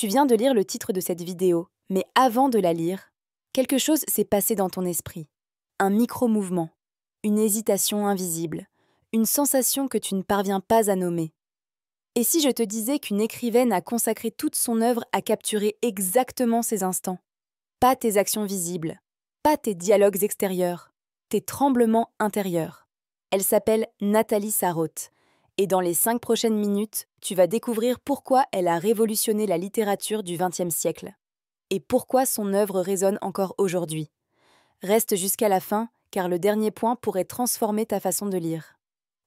Tu viens de lire le titre de cette vidéo, mais avant de la lire, quelque chose s'est passé dans ton esprit. Un micro-mouvement, une hésitation invisible, une sensation que tu ne parviens pas à nommer. Et si je te disais qu'une écrivaine a consacré toute son œuvre à capturer exactement ces instants? Pas tes actions visibles, pas tes dialogues extérieurs, tes tremblements intérieurs. Elle s'appelle Nathalie Sarraute. Et dans les 5 prochaines minutes, tu vas découvrir pourquoi elle a révolutionné la littérature du XXe siècle. Et pourquoi son œuvre résonne encore aujourd'hui. Reste jusqu'à la fin, car le dernier point pourrait transformer ta façon de lire.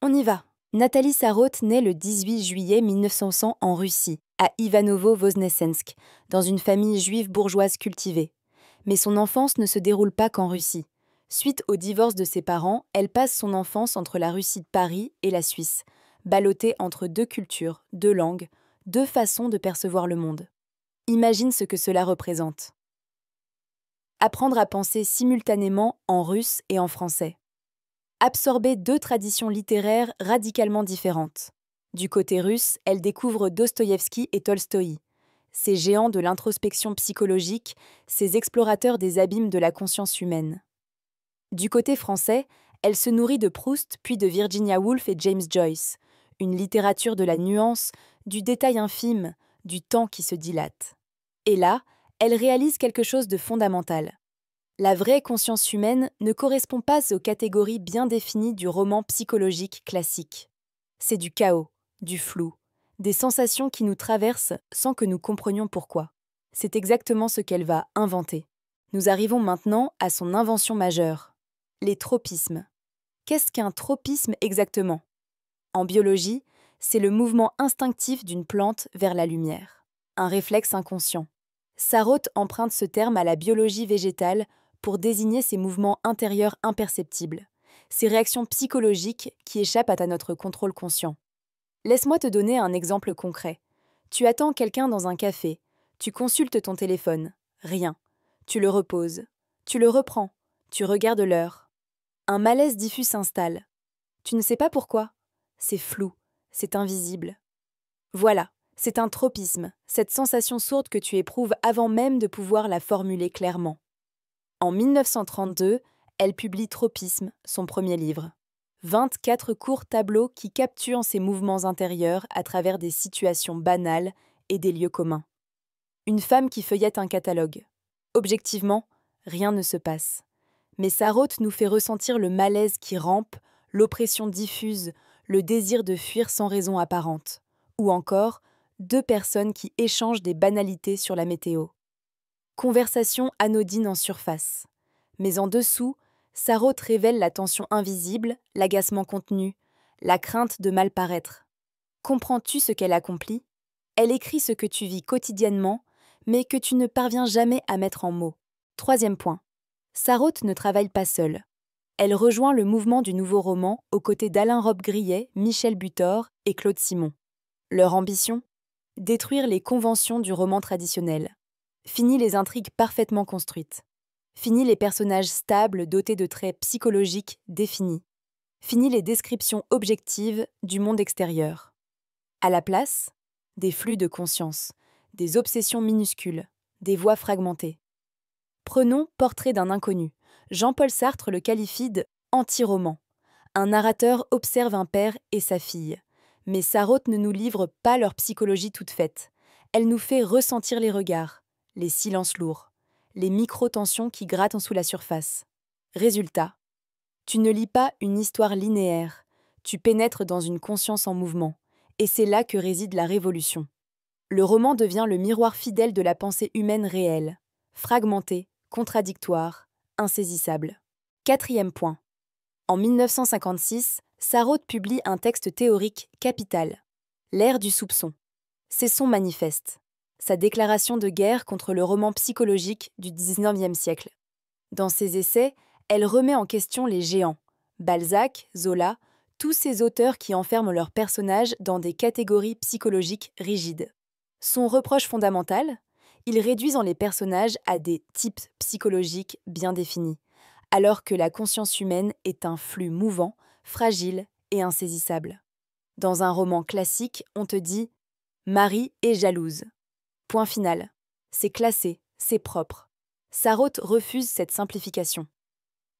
On y va. Nathalie Sarraute naît le 18 juillet 1900 en Russie, à Ivanovo-Voznesensk, dans une famille juive bourgeoise cultivée. Mais son enfance ne se déroule pas qu'en Russie. Suite au divorce de ses parents, elle passe son enfance entre la Russie de Paris et la Suisse, ballottée entre 2 cultures, 2 langues, 2 façons de percevoir le monde. Imagine ce que cela représente. Apprendre à penser simultanément en russe et en français. Absorber 2 traditions littéraires radicalement différentes. Du côté russe, elle découvre Dostoïevski et Tolstoï, ces géants de l'introspection psychologique, ces explorateurs des abîmes de la conscience humaine. Du côté français, elle se nourrit de Proust puis de Virginia Woolf et James Joyce, une littérature de la nuance, du détail infime, du temps qui se dilate. Et là, elle réalise quelque chose de fondamental. La vraie conscience humaine ne correspond pas aux catégories bien définies du roman psychologique classique. C'est du chaos, du flou, des sensations qui nous traversent sans que nous comprenions pourquoi. C'est exactement ce qu'elle va inventer. Nous arrivons maintenant à son invention majeure, les tropismes. Qu'est-ce qu'un tropisme exactement? En biologie, c'est le mouvement instinctif d'une plante vers la lumière, un réflexe inconscient. Sarraute emprunte ce terme à la biologie végétale pour désigner ces mouvements intérieurs imperceptibles, ces réactions psychologiques qui échappent à notre contrôle conscient. Laisse-moi te donner un exemple concret. Tu attends quelqu'un dans un café, tu consultes ton téléphone, rien. Tu le reposes, tu le reprends, tu regardes l'heure. Un malaise diffus s'installe. Tu ne sais pas pourquoi. C'est flou, c'est invisible. Voilà, c'est un tropisme, cette sensation sourde que tu éprouves avant même de pouvoir la formuler clairement. En 1932, elle publie Tropisme, son premier livre. 24 courts tableaux qui capturent ses mouvements intérieurs à travers des situations banales et des lieux communs. Une femme qui feuillette un catalogue. Objectivement, rien ne se passe. Mais Sarraute nous fait ressentir le malaise qui rampe, l'oppression diffuse, le désir de fuir sans raison apparente. Ou encore, 2 personnes qui échangent des banalités sur la météo. Conversation anodine en surface. Mais en dessous, Sarraute révèle la tension invisible, l'agacement contenu, la crainte de mal paraître. Comprends-tu ce qu'elle accomplit? Elle écrit ce que tu vis quotidiennement, mais que tu ne parviens jamais à mettre en mots. 3e point. Sarraute ne travaille pas seule. Elle rejoint le mouvement du nouveau roman aux côtés d'Alain Robbe-Grillet, Michel Butor et Claude Simon. Leur ambition? Détruire les conventions du roman traditionnel. Fini les intrigues parfaitement construites. Fini les personnages stables dotés de traits psychologiques définis. Fini les descriptions objectives du monde extérieur. À la place, des flux de conscience, des obsessions minuscules, des voix fragmentées. Prenons Portrait d'un inconnu. Jean-Paul Sartre le qualifie d' anti-roman. Un narrateur observe un père et sa fille. Mais Sarraute ne nous livre pas leur psychologie toute faite. Elle nous fait ressentir les regards, les silences lourds, les micro-tensions qui grattent en sous la surface. Résultat, tu ne lis pas une histoire linéaire, tu pénètres dans une conscience en mouvement, et c'est là que réside la révolution. Le roman devient le miroir fidèle de la pensée humaine réelle, fragmentée, contradictoire, insaisissable. 4e point. En 1956, Sarraute publie un texte théorique capital, L'ère du soupçon. C'est son manifeste, sa déclaration de guerre contre le roman psychologique du XIXe siècle. Dans ses essais, elle remet en question les géants, Balzac, Zola, tous ces auteurs qui enferment leurs personnages dans des catégories psychologiques rigides. Son reproche fondamental? Ils réduisent les personnages à des types psychologiques bien définis, alors que la conscience humaine est un flux mouvant, fragile et insaisissable. Dans un roman classique, on te dit « Marie est jalouse ». Point final. C'est classé, c'est propre. Sarraute refuse cette simplification.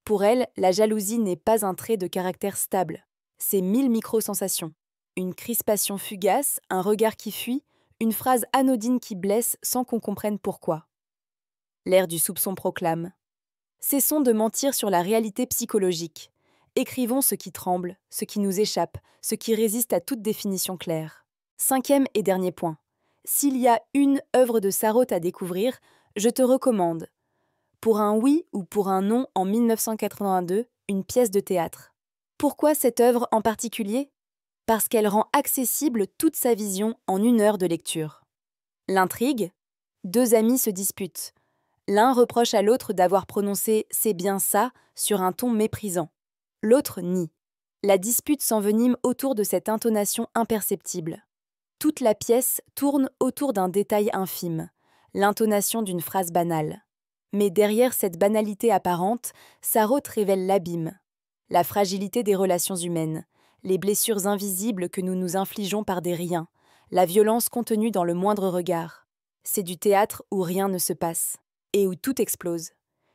Pour elle, la jalousie n'est pas un trait de caractère stable. C'est 1000 micro-sensations. Une crispation fugace, un regard qui fuit, une phrase anodine qui blesse sans qu'on comprenne pourquoi. L'ère du soupçon proclame. Cessons de mentir sur la réalité psychologique. Écrivons ce qui tremble, ce qui nous échappe, ce qui résiste à toute définition claire. 5e et dernier point. S'il y a une œuvre de Sarraute à découvrir, je te recommande. Pour un oui ou pour un non en 1982, une pièce de théâtre. Pourquoi cette œuvre en particulier ? Parce qu'elle rend accessible toute sa vision en 1 heure de lecture. L'intrigue ? 2 amis se disputent. L'un reproche à l'autre d'avoir prononcé « c'est bien ça » sur un ton méprisant. L'autre nie. La dispute s'envenime autour de cette intonation imperceptible. Toute la pièce tourne autour d'un détail infime, l'intonation d'une phrase banale. Mais derrière cette banalité apparente, Sarraute révèle l'abîme, la fragilité des relations humaines, les blessures invisibles que nous nous infligeons par des riens, la violence contenue dans le moindre regard. C'est du théâtre où rien ne se passe, et où tout explose.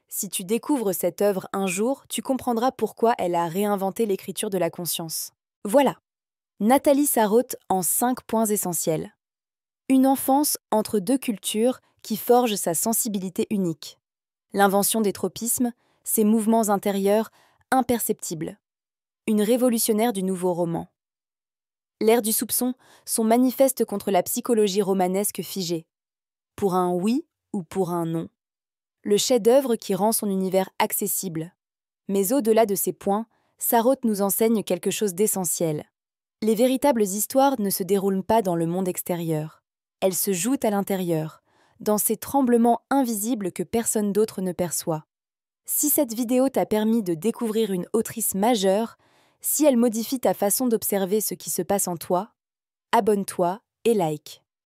Si tu découvres cette œuvre un jour, tu comprendras pourquoi elle a réinventé l'écriture de la conscience. Voilà, Nathalie Sarraute en 5 points essentiels. Une enfance entre 2 cultures qui forge sa sensibilité unique. L'invention des tropismes, ses mouvements intérieurs imperceptibles. Une révolutionnaire du nouveau roman. L'ère du soupçon, son manifeste contre la psychologie romanesque figée. Pour un oui ou pour un non. Le chef-d'œuvre qui rend son univers accessible. Mais au-delà de ces points, Sarraute nous enseigne quelque chose d'essentiel. Les véritables histoires ne se déroulent pas dans le monde extérieur. Elles se jouent à l'intérieur, dans ces tremblements invisibles que personne d'autre ne perçoit. Si cette vidéo t'a permis de découvrir une autrice majeure, si elle modifie ta façon d'observer ce qui se passe en toi, abonne-toi et like.